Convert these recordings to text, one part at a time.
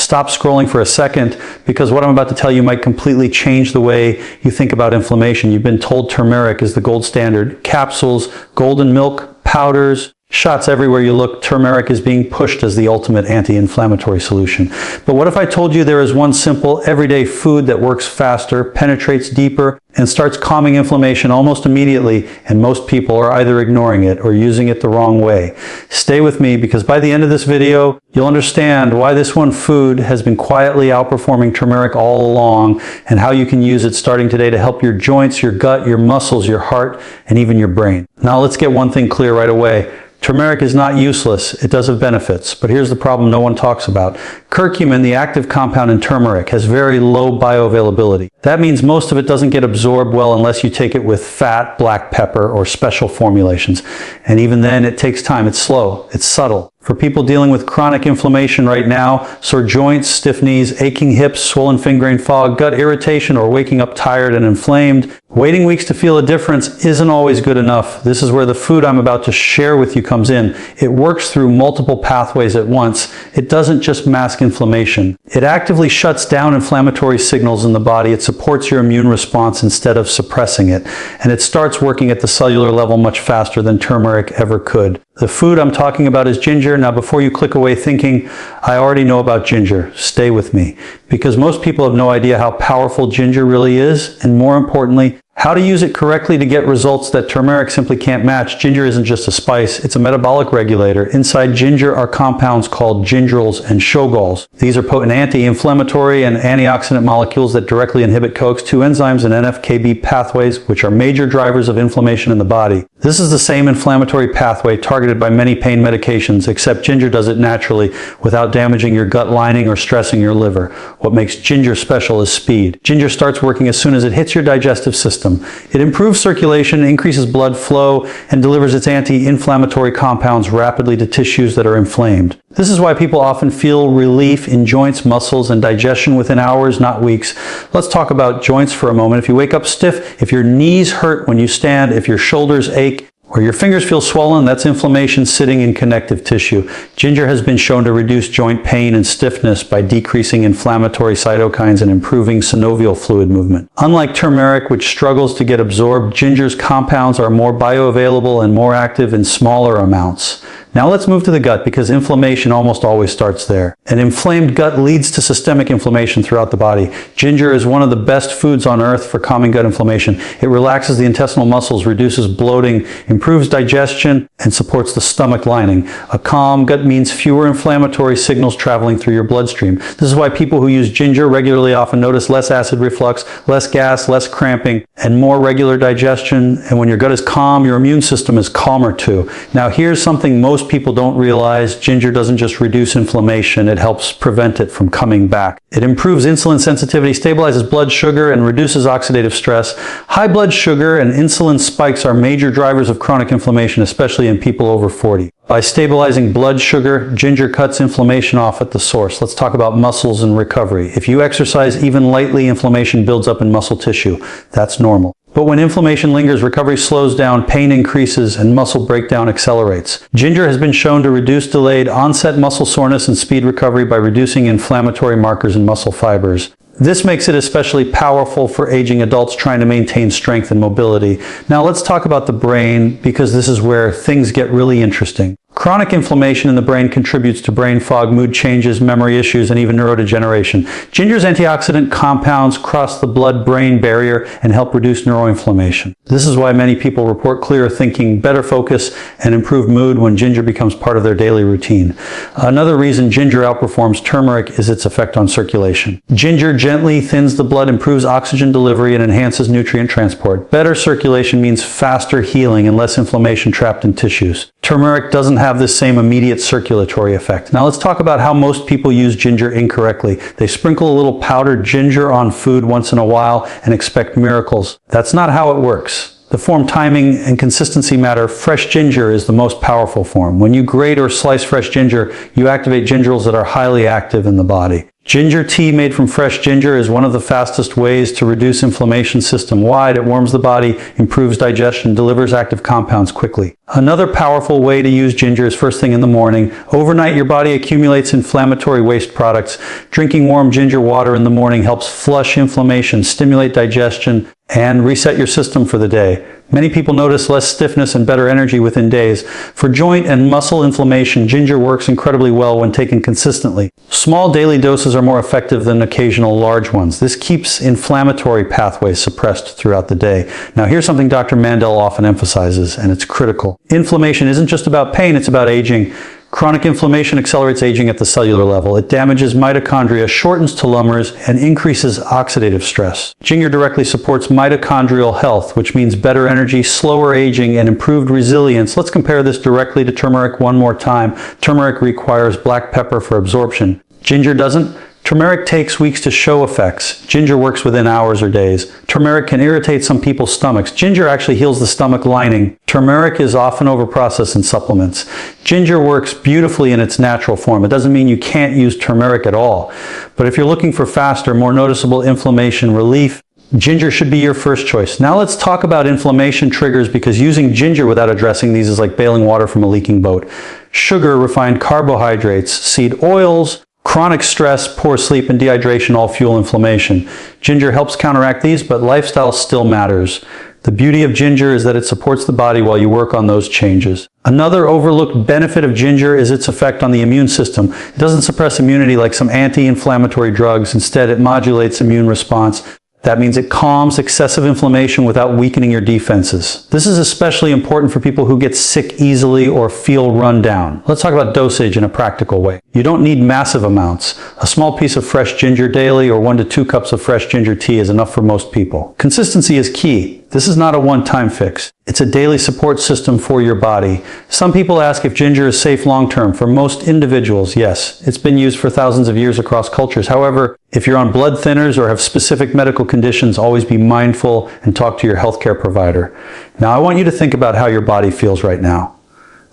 Stop scrolling for a second, because what I'm about to tell you might completely change the way you think about inflammation. You've been told turmeric is the gold standard. Capsules, golden milk, powders, shots everywhere you look. Turmeric is being pushed as the ultimate anti-inflammatory solution. But what if I told you there is one simple, everyday food that works faster, penetrates deeper, and starts calming inflammation almost immediately, and most people are either ignoring it or using it the wrong way? Stay with me, because by the end of this video, you'll understand why this one food has been quietly outperforming turmeric all along, and how you can use it starting today to help your joints, your gut, your muscles, your heart, and even your brain. Now let's get one thing clear right away. Turmeric is not useless. It does have benefits, but here's the problem no one talks about. Curcumin, the active compound in turmeric, has very low bioavailability. That means most of it doesn't get absorbed well unless you take it with fat, black pepper, or special formulations. And even then, it takes time. It's slow. It's subtle. For people dealing with chronic inflammation right now, sore joints, stiff knees, aching hips, swollen finger and fog, gut irritation, or waking up tired and inflamed, waiting weeks to feel a difference isn't always good enough. This is where the food I'm about to share with you comes in. It works through multiple pathways at once. It doesn't just mask inflammation. It actively shuts down inflammatory signals in the body. It supports your immune response instead of suppressing it. And it starts working at the cellular level much faster than turmeric ever could. The food I'm talking about is ginger. Now, before you click away thinking, I already know about ginger, stay with me, because most people have no idea how powerful ginger really is, and more importantly, how to use it correctly to get results that turmeric simply can't match. Ginger isn't just a spice, it's a metabolic regulator. Inside ginger are compounds called gingerols and shogols. These are potent anti-inflammatory and antioxidant molecules that directly inhibit COX-2 enzymes and NF-κB pathways, which are major drivers of inflammation in the body. This is the same inflammatory pathway targeted by many pain medications, except ginger does it naturally without damaging your gut lining or stressing your liver. What makes ginger special is speed. Ginger starts working as soon as it hits your digestive system. It improves circulation, increases blood flow, and delivers its anti-inflammatory compounds rapidly to tissues that are inflamed. This is why people often feel relief in joints, muscles, and digestion within hours, not weeks. Let's talk about joints for a moment. If you wake up stiff, if your knees hurt when you stand, if your shoulders ache, or your fingers feel swollen, that's inflammation sitting in connective tissue. Ginger has been shown to reduce joint pain and stiffness by decreasing inflammatory cytokines and improving synovial fluid movement. Unlike turmeric, which struggles to get absorbed, ginger's compounds are more bioavailable and more active in smaller amounts. Now let's move to the gut, because inflammation almost always starts there. An inflamed gut leads to systemic inflammation throughout the body. Ginger is one of the best foods on earth for calming gut inflammation. It relaxes the intestinal muscles, reduces bloating, improves digestion, and supports the stomach lining. A calm gut means fewer inflammatory signals traveling through your bloodstream. This is why people who use ginger regularly often notice less acid reflux, less gas, less cramping, and more regular digestion. And when your gut is calm, your immune system is calmer too. Now here's something most people don't realize. Ginger doesn't just reduce inflammation, it helps prevent it from coming back. It improves insulin sensitivity, stabilizes blood sugar, and reduces oxidative stress. High blood sugar and insulin spikes are major drivers of chronic inflammation, especially in people over 40. By stabilizing blood sugar, ginger cuts inflammation off at the source. Let's talk about muscles and recovery. If you exercise even lightly, inflammation builds up in muscle tissue. That's normal. But when inflammation lingers, recovery slows down, pain increases, and muscle breakdown accelerates. Ginger has been shown to reduce delayed onset muscle soreness and speed recovery by reducing inflammatory markers in muscle fibers. This makes it especially powerful for aging adults trying to maintain strength and mobility. Now let's talk about the brain, because this is where things get really interesting. Chronic inflammation in the brain contributes to brain fog, mood changes, memory issues, and even neurodegeneration. Ginger's antioxidant compounds cross the blood-brain barrier and help reduce neuroinflammation. This is why many people report clearer thinking, better focus, and improved mood when ginger becomes part of their daily routine. Another reason ginger outperforms turmeric is its effect on circulation. Ginger gently thins the blood, improves oxygen delivery, and enhances nutrient transport. Better circulation means faster healing and less inflammation trapped in tissues. Turmeric doesn't have this same immediate circulatory effect. Now let's talk about how most people use ginger incorrectly. They sprinkle a little powdered ginger on food once in a while and expect miracles. That's not how it works. The form, timing, and consistency matter. Fresh ginger is the most powerful form. When you grate or slice fresh ginger, you activate gingerols that are highly active in the body. Ginger tea made from fresh ginger is one of the fastest ways to reduce inflammation system-wide. It warms the body, improves digestion, delivers active compounds quickly. Another powerful way to use ginger is first thing in the morning. Overnight, your body accumulates inflammatory waste products. Drinking warm ginger water in the morning helps flush inflammation, stimulate digestion, and reset your system for the day. Many people notice less stiffness and better energy within days. For joint and muscle inflammation, ginger works incredibly well when taken consistently. Small daily doses are more effective than occasional large ones. This keeps inflammatory pathways suppressed throughout the day. Now here's something Dr. Mandell often emphasizes, and it's critical. Inflammation isn't just about pain, it's about aging. Chronic inflammation accelerates aging at the cellular level. It damages mitochondria, shortens telomeres, and increases oxidative stress. Ginger directly supports mitochondrial health, which means better energy, slower aging, and improved resilience. Let's compare this directly to turmeric one more time. Turmeric requires black pepper for absorption. Ginger doesn't. Turmeric takes weeks to show effects. Ginger works within hours or days. Turmeric can irritate some people's stomachs. Ginger actually heals the stomach lining. Turmeric is often overprocessed in supplements. Ginger works beautifully in its natural form. It doesn't mean you can't use turmeric at all. But if you're looking for faster, more noticeable inflammation relief, ginger should be your first choice. Now let's talk about inflammation triggers, because using ginger without addressing these is like bailing water from a leaking boat. Sugar, refined carbohydrates, seed oils, chronic stress, poor sleep, and dehydration all fuel inflammation. Ginger helps counteract these, but lifestyle still matters. The beauty of ginger is that it supports the body while you work on those changes. Another overlooked benefit of ginger is its effect on the immune system. It doesn't suppress immunity like some anti-inflammatory drugs. Instead, it modulates immune response. That means it calms excessive inflammation without weakening your defenses. This is especially important for people who get sick easily or feel run down. Let's talk about dosage in a practical way. You don't need massive amounts. A small piece of fresh ginger daily or 1 to 2 cups of fresh ginger tea is enough for most people. Consistency is key. This is not a one-time fix. It's a daily support system for your body. Some people ask if ginger is safe long-term. For most individuals, yes. It's been used for thousands of years across cultures. However, if you're on blood thinners or have specific medical conditions, always be mindful and talk to your healthcare provider. Now, I want you to think about how your body feels right now.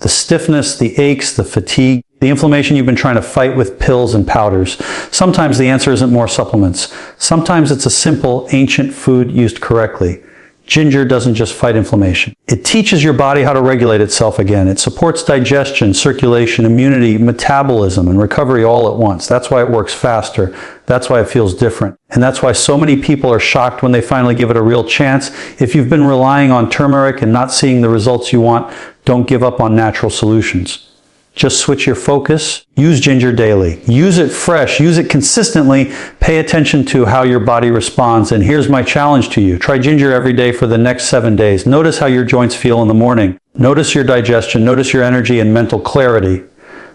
The stiffness, the aches, the fatigue, the inflammation you've been trying to fight with pills and powders. Sometimes the answer isn't more supplements. Sometimes it's a simple, ancient food used correctly. Ginger doesn't just fight inflammation. It teaches your body how to regulate itself again. It supports digestion, circulation, immunity, metabolism, and recovery all at once. That's why it works faster. That's why it feels different. And that's why so many people are shocked when they finally give it a real chance. If you've been relying on turmeric and not seeing the results you want, don't give up on natural solutions. Just switch your focus. Use ginger daily. Use it fresh. Use it consistently. Pay attention to how your body responds. And here's my challenge to you. Try ginger every day for the next 7 days. Notice how your joints feel in the morning. Notice your digestion. Notice your energy and mental clarity.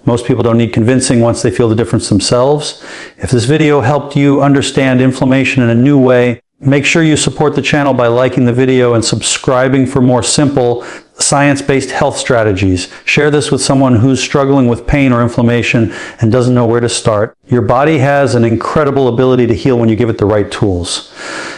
Most people don't need convincing once they feel the difference themselves. If this video helped you understand inflammation in a new way, make sure you support the channel by liking the video and subscribing for more simple, science-based health strategies. Share this with someone who's struggling with pain or inflammation and doesn't know where to start. Your body has an incredible ability to heal when you give it the right tools.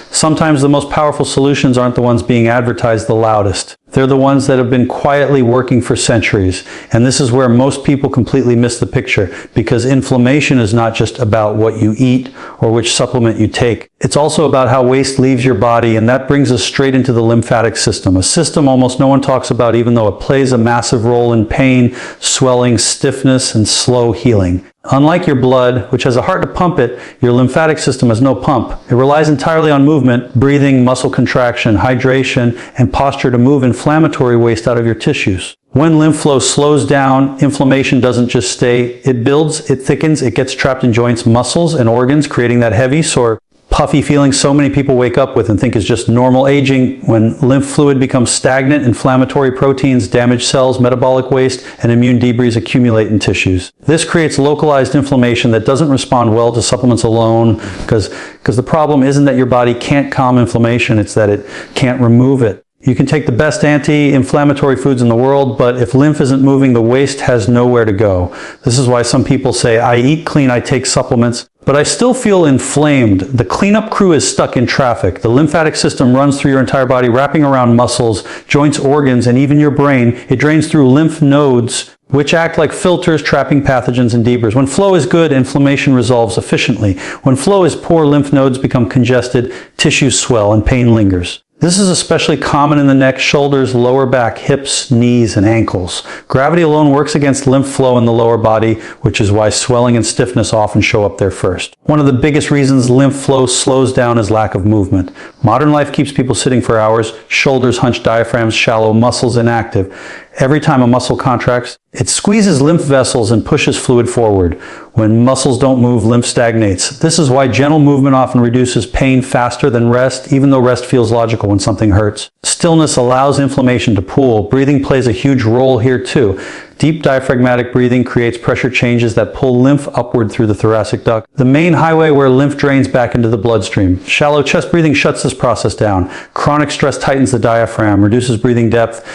Sometimes the most powerful solutions aren't the ones being advertised the loudest. They're the ones that have been quietly working for centuries. And this is where most people completely miss the picture, because inflammation is not just about what you eat or which supplement you take. It's also about how waste leaves your body, and that brings us straight into the lymphatic system, a system almost no one talks about, even though it plays a massive role in pain, swelling, stiffness, and slow healing. Unlike your blood, which has a heart to pump it, your lymphatic system has no pump. It relies entirely on movement, breathing, muscle contraction, hydration, and posture to move inflammatory waste out of your tissues. When lymph flow slows down, inflammation doesn't just stay. It builds, it thickens, it gets trapped in joints, muscles, and organs, creating that heavy, sore, puffy feeling so many people wake up with and think is just normal aging. When lymph fluid becomes stagnant, inflammatory proteins, damaged cells, metabolic waste, and immune debris accumulate in tissues. This creates localized inflammation that doesn't respond well to supplements alone, because the problem isn't that your body can't calm inflammation, it's that it can't remove it. You can take the best anti-inflammatory foods in the world, but if lymph isn't moving, the waste has nowhere to go. This is why some people say, I eat clean, I take supplements, but I still feel inflamed. The cleanup crew is stuck in traffic. The lymphatic system runs through your entire body, wrapping around muscles, joints, organs, and even your brain. It drains through lymph nodes, which act like filters trapping pathogens and debris. When flow is good, inflammation resolves efficiently. When flow is poor, lymph nodes become congested, tissues swell, and pain lingers. This is especially common in the neck, shoulders, lower back, hips, knees, and ankles. Gravity alone works against lymph flow in the lower body, which is why swelling and stiffness often show up there first. One of the biggest reasons lymph flow slows down is lack of movement. Modern life keeps people sitting for hours, shoulders hunched, diaphragms shallow, muscles inactive. Every time a muscle contracts, it squeezes lymph vessels and pushes fluid forward. When muscles don't move, lymph stagnates. This is why gentle movement often reduces pain faster than rest, even though rest feels logical when something hurts. Stillness allows inflammation to pool. Breathing plays a huge role here too. Deep diaphragmatic breathing creates pressure changes that pull lymph upward through the thoracic duct, the main highway where lymph drains back into the bloodstream. Shallow chest breathing shuts this process down. Chronic stress tightens the diaphragm, reduces breathing depth,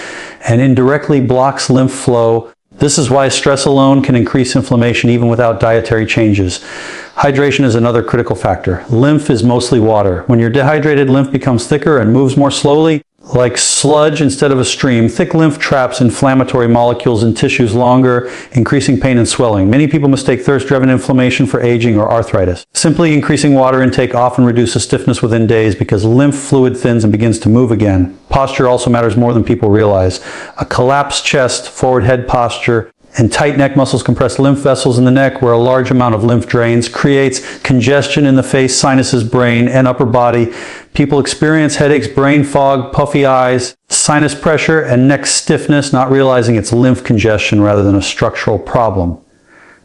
and indirectly blocks lymph flow. This is why stress alone can increase inflammation even without dietary changes. Hydration is another critical factor. Lymph is mostly water. When you're dehydrated, lymph becomes thicker and moves more slowly, like sludge instead of a stream. Thick lymph traps inflammatory molecules in tissues longer, increasing pain and swelling. Many people mistake thirst-driven inflammation for aging or arthritis. Simply increasing water intake often reduces stiffness within days because lymph fluid thins and begins to move again. Posture also matters more than people realize. A collapsed chest, forward head posture, and tight neck muscles compress lymph vessels in the neck where a large amount of lymph drains, creates congestion in the face, sinuses, brain, and upper body. People experience headaches, brain fog, puffy eyes, sinus pressure, and neck stiffness, not realizing it's lymph congestion rather than a structural problem.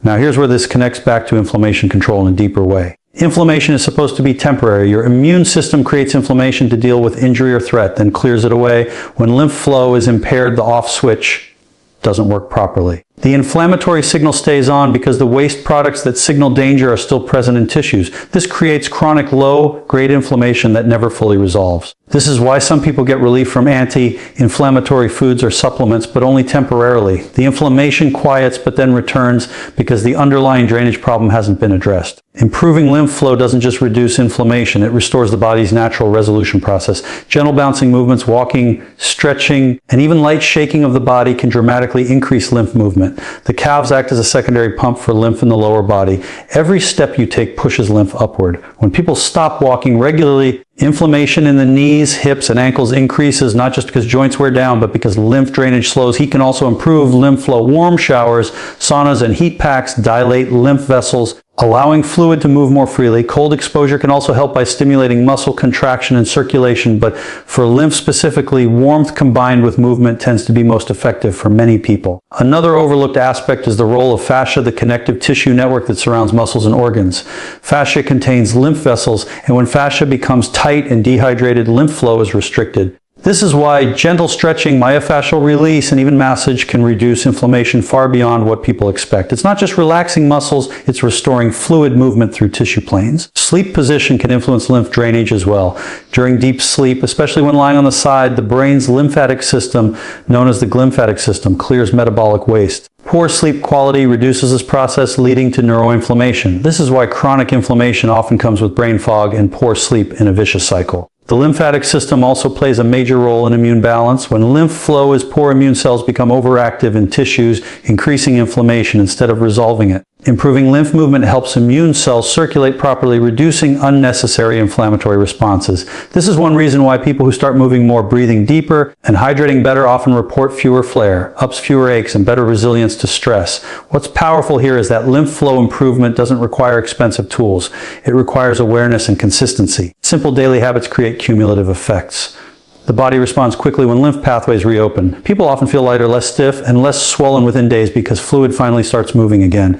Now here's where this connects back to inflammation control in a deeper way. Inflammation is supposed to be temporary. Your immune system creates inflammation to deal with injury or threat, then clears it away. When lymph flow is impaired, the off switch doesn't work properly. The inflammatory signal stays on because the waste products that signal danger are still present in tissues. This creates chronic low-grade inflammation that never fully resolves. This is why some people get relief from anti-inflammatory foods or supplements, but only temporarily. The inflammation quiets but then returns because the underlying drainage problem hasn't been addressed. Improving lymph flow doesn't just reduce inflammation, it restores the body's natural resolution process. Gentle bouncing movements, walking, stretching, and even light shaking of the body can dramatically increase lymph movement. The calves act as a secondary pump for lymph in the lower body. Every step you take pushes lymph upward. When people stop walking regularly, inflammation in the knees, hips, and ankles increases, not just because joints wear down, but because lymph drainage slows. Heat can also improve lymph flow. Warm showers, saunas, and heat packs dilate lymph vessels, allowing fluid to move more freely. Cold exposure can also help by stimulating muscle contraction and circulation, but for lymph specifically, warmth combined with movement tends to be most effective for many people. Another overlooked aspect is the role of fascia, the connective tissue network that surrounds muscles and organs. Fascia contains lymph vessels, and when fascia becomes tight and dehydrated, lymph flow is restricted. This is why gentle stretching, myofascial release, and even massage can reduce inflammation far beyond what people expect. It's not just relaxing muscles, it's restoring fluid movement through tissue planes. Sleep position can influence lymph drainage as well. During deep sleep, especially when lying on the side, the brain's lymphatic system, known as the glymphatic system, clears metabolic waste. Poor sleep quality reduces this process, leading to neuroinflammation. This is why chronic inflammation often comes with brain fog and poor sleep in a vicious cycle. The lymphatic system also plays a major role in immune balance. When lymph flow is poor, immune cells become overactive in tissues, increasing inflammation instead of resolving it. Improving lymph movement helps immune cells circulate properly, reducing unnecessary inflammatory responses. This is one reason why people who start moving more, breathing deeper, and hydrating better often report fewer flare-ups, fewer aches, and better resilience to stress. What's powerful here is that lymph flow improvement doesn't require expensive tools. It requires awareness and consistency. Simple daily habits create cumulative effects. The body responds quickly when lymph pathways reopen. People often feel lighter, less stiff, and less swollen within days because fluid finally starts moving again.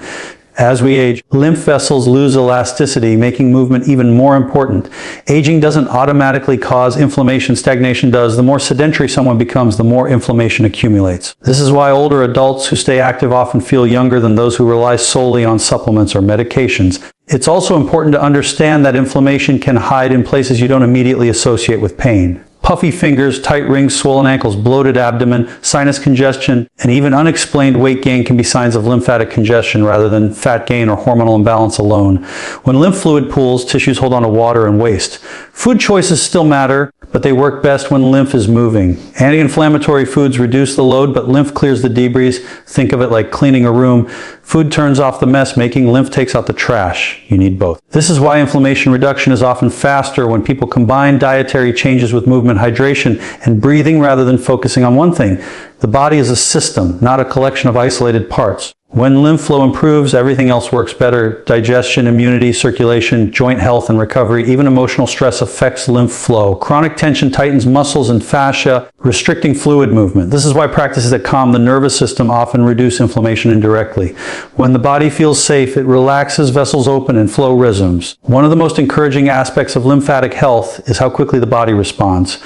As we age, lymph vessels lose elasticity, making movement even more important. Aging doesn't automatically cause inflammation, stagnation does. The more sedentary someone becomes, the more inflammation accumulates. This is why older adults who stay active often feel younger than those who rely solely on supplements or medications. It's also important to understand that inflammation can hide in places you don't immediately associate with pain. Puffy fingers, tight rings, swollen ankles, bloated abdomen, sinus congestion, and even unexplained weight gain can be signs of lymphatic congestion rather than fat gain or hormonal imbalance alone. When lymph fluid pools, tissues hold on to water and waste. Food choices still matter, but they work best when lymph is moving. Anti-inflammatory foods reduce the load, but lymph clears the debris. Think of it like cleaning a room. Food turns off the mess, making lymph takes out the trash. You need both. This is why inflammation reduction is often faster when people combine dietary changes with movement, hydration, and breathing rather than focusing on one thing. The body is a system, not a collection of isolated parts. When lymph flow improves, everything else works better. Digestion, immunity, circulation, joint health and recovery, even emotional stress affects lymph flow. Chronic tension tightens muscles and fascia, restricting fluid movement. This is why practices that calm the nervous system often reduce inflammation indirectly. When the body feels safe, it relaxes, vessels open, and flow resumes. One of the most encouraging aspects of lymphatic health is how quickly the body responds.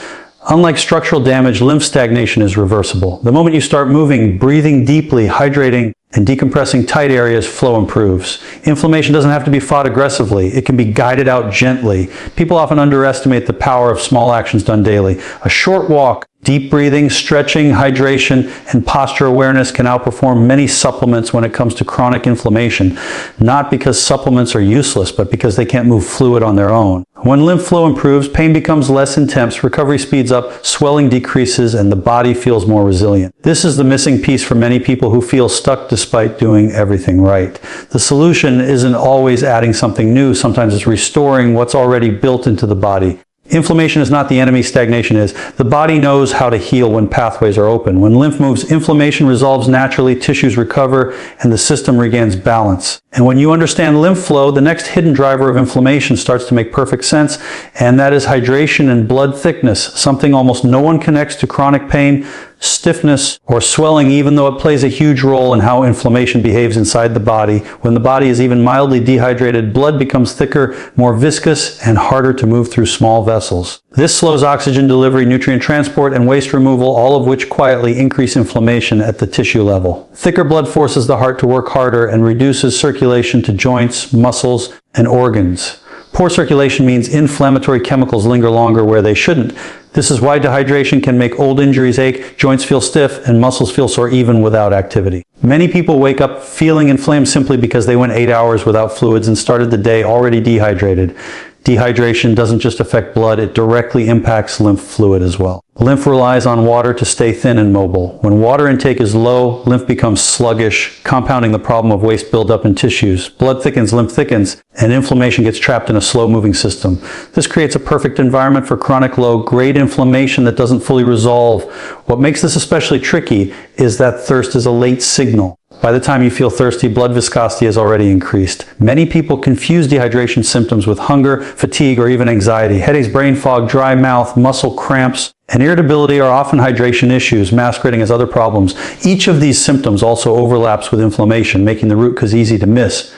Unlike structural damage, lymph stagnation is reversible. The moment you start moving, breathing deeply, hydrating, and decompressing tight areas, flow improves. Inflammation doesn't have to be fought aggressively. It can be guided out gently. People often underestimate the power of small actions done daily. A short walk, deep breathing, stretching, hydration, and posture awareness can outperform many supplements when it comes to chronic inflammation. Not because supplements are useless, but because they can't move fluid on their own. When lymph flow improves, pain becomes less intense, recovery speeds up, swelling decreases, and the body feels more resilient. This is the missing piece for many people who feel stuck despite doing everything right. The solution isn't always adding something new. Sometimes it's restoring what's already built into the body. Inflammation is not the enemy, stagnation is. The body knows how to heal when pathways are open. When lymph moves, inflammation resolves naturally, tissues recover, and the system regains balance. And when you understand lymph flow, the next hidden driver of inflammation starts to make perfect sense, and that is hydration and blood thickness, something almost no one connects to chronic pain, stiffness, or swelling, even though it plays a huge role in how inflammation behaves inside the body. When the body is even mildly dehydrated, blood becomes thicker, more viscous, and harder to move through small vessels. This slows oxygen delivery, nutrient transport, and waste removal, all of which quietly increase inflammation at the tissue level. Thicker blood forces the heart to work harder and reduces circulation to joints, muscles, and organs. Poor circulation means inflammatory chemicals linger longer where they shouldn't. This is why dehydration can make old injuries ache, joints feel stiff, and muscles feel sore even without activity. Many people wake up feeling inflamed simply because they went 8 hours without fluids and started the day already dehydrated. Dehydration doesn't just affect blood, it directly impacts lymph fluid as well. Lymph relies on water to stay thin and mobile. When water intake is low, lymph becomes sluggish, compounding the problem of waste buildup in tissues. Blood thickens, lymph thickens, and inflammation gets trapped in a slow-moving system. This creates a perfect environment for chronic low-grade inflammation that doesn't fully resolve. What makes this especially tricky is that thirst is a late signal. By the time you feel thirsty, blood viscosity has already increased. Many people confuse dehydration symptoms with hunger, fatigue, or even anxiety. Headaches, brain fog, dry mouth, muscle cramps, and irritability are often hydration issues, masquerading as other problems. Each of these symptoms also overlaps with inflammation, making the root cause easy to miss.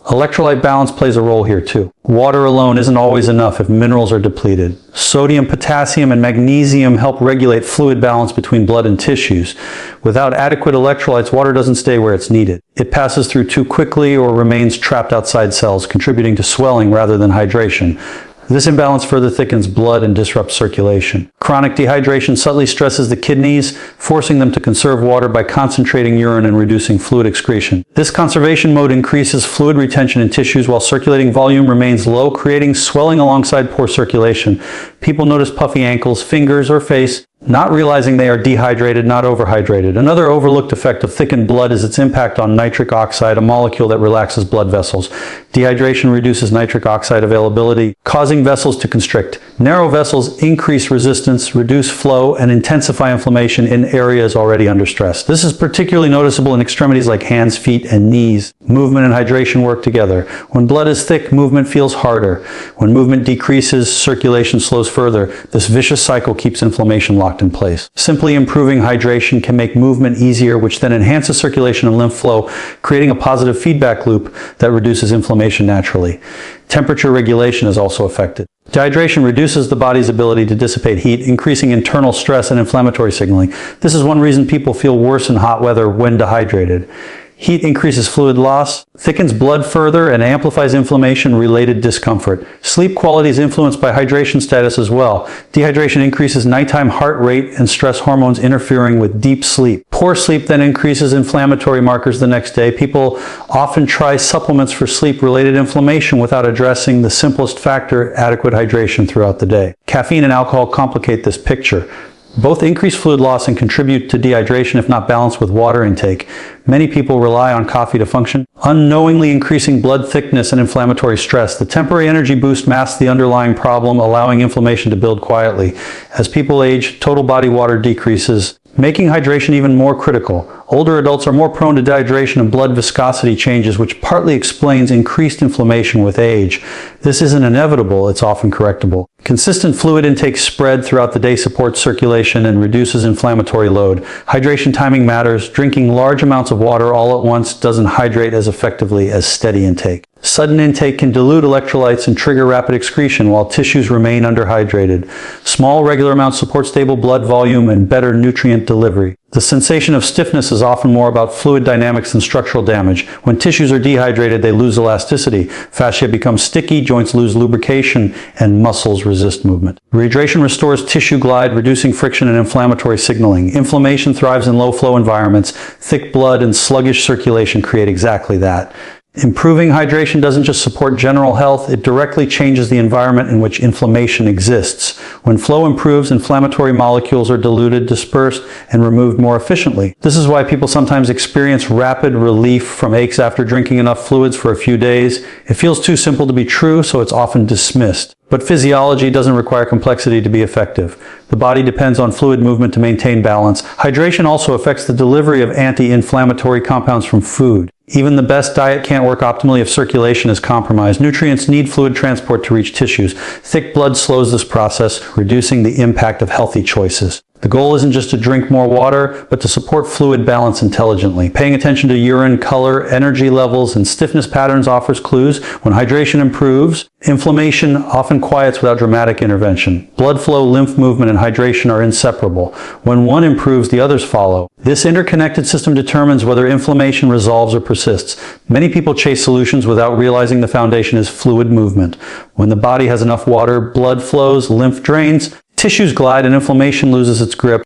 Electrolyte balance plays a role here too. Water alone isn't always enough if minerals are depleted. Sodium, potassium, and magnesium help regulate fluid balance between blood and tissues. Without adequate electrolytes, water doesn't stay where it's needed. It passes through too quickly or remains trapped outside cells, contributing to swelling rather than hydration. This imbalance further thickens blood and disrupts circulation. Chronic dehydration subtly stresses the kidneys, forcing them to conserve water by concentrating urine and reducing fluid excretion. This conservation mode increases fluid retention in tissues while circulating volume remains low, creating swelling alongside poor circulation. People notice puffy ankles, fingers, or face, not realizing they are dehydrated, not overhydrated. Another overlooked effect of thickened blood is its impact on nitric oxide, a molecule that relaxes blood vessels. Dehydration reduces nitric oxide availability, causing vessels to constrict. Narrow vessels increase resistance, reduce flow, and intensify inflammation in areas already under stress. This is particularly noticeable in extremities like hands, feet, and knees. Movement and hydration work together. When blood is thick, movement feels harder. When movement decreases, circulation slows further. This vicious cycle keeps inflammation locked in place. Simply improving hydration can make movement easier, which then enhances circulation and lymph flow, creating a positive feedback loop that reduces inflammation naturally. Temperature regulation is also affected. Dehydration reduces the body's ability to dissipate heat, increasing internal stress and inflammatory signaling. This is one reason people feel worse in hot weather when dehydrated. Heat increases fluid loss, thickens blood further, and amplifies inflammation-related discomfort. Sleep quality is influenced by hydration status as well. Dehydration increases nighttime heart rate and stress hormones, interfering with deep sleep. Poor sleep then increases inflammatory markers the next day. People often try supplements for sleep-related inflammation without addressing the simplest factor, adequate hydration throughout the day. Caffeine and alcohol complicate this picture. Both increase fluid loss and contribute to dehydration if not balanced with water intake. Many people rely on coffee to function, unknowingly increasing blood thickness and inflammatory stress. The temporary energy boost masks the underlying problem, allowing inflammation to build quietly. As people age, total body water decreases, making hydration even more critical. Older adults are more prone to dehydration and blood viscosity changes, which partly explains increased inflammation with age. This isn't inevitable, it's often correctable. Consistent fluid intake spread throughout the day supports circulation and reduces inflammatory load. Hydration timing matters. Drinking large amounts of water all at once doesn't hydrate as effectively as steady intake. Sudden intake can dilute electrolytes and trigger rapid excretion while tissues remain underhydrated. Small, regular amounts support stable blood volume and better nutrient delivery. The sensation of stiffness is often more about fluid dynamics than structural damage. When tissues are dehydrated, they lose elasticity. Fascia becomes sticky, joints lose lubrication, and muscles resist movement. Rehydration restores tissue glide, reducing friction and inflammatory signaling. Inflammation thrives in low-flow environments. Thick blood and sluggish circulation create exactly that. Improving hydration doesn't just support general health, it directly changes the environment in which inflammation exists. When flow improves, inflammatory molecules are diluted, dispersed, and removed more efficiently. This is why people sometimes experience rapid relief from aches after drinking enough fluids for a few days. It feels too simple to be true, so it's often dismissed. But physiology doesn't require complexity to be effective. The body depends on fluid movement to maintain balance. Hydration also affects the delivery of anti-inflammatory compounds from food. Even the best diet can't work optimally if circulation is compromised. Nutrients need fluid transport to reach tissues. Thick blood slows this process, reducing the impact of healthy choices. The goal isn't just to drink more water, but to support fluid balance intelligently. Paying attention to urine color, energy levels, and stiffness patterns offers clues. When hydration improves, inflammation often quiets without dramatic intervention. Blood flow, lymph movement, and hydration are inseparable. When one improves, the others follow. This interconnected system determines whether inflammation resolves or persists. Many people chase solutions without realizing the foundation is fluid movement. When the body has enough water, blood flows, lymph drains, tissues glide, and inflammation loses its grip.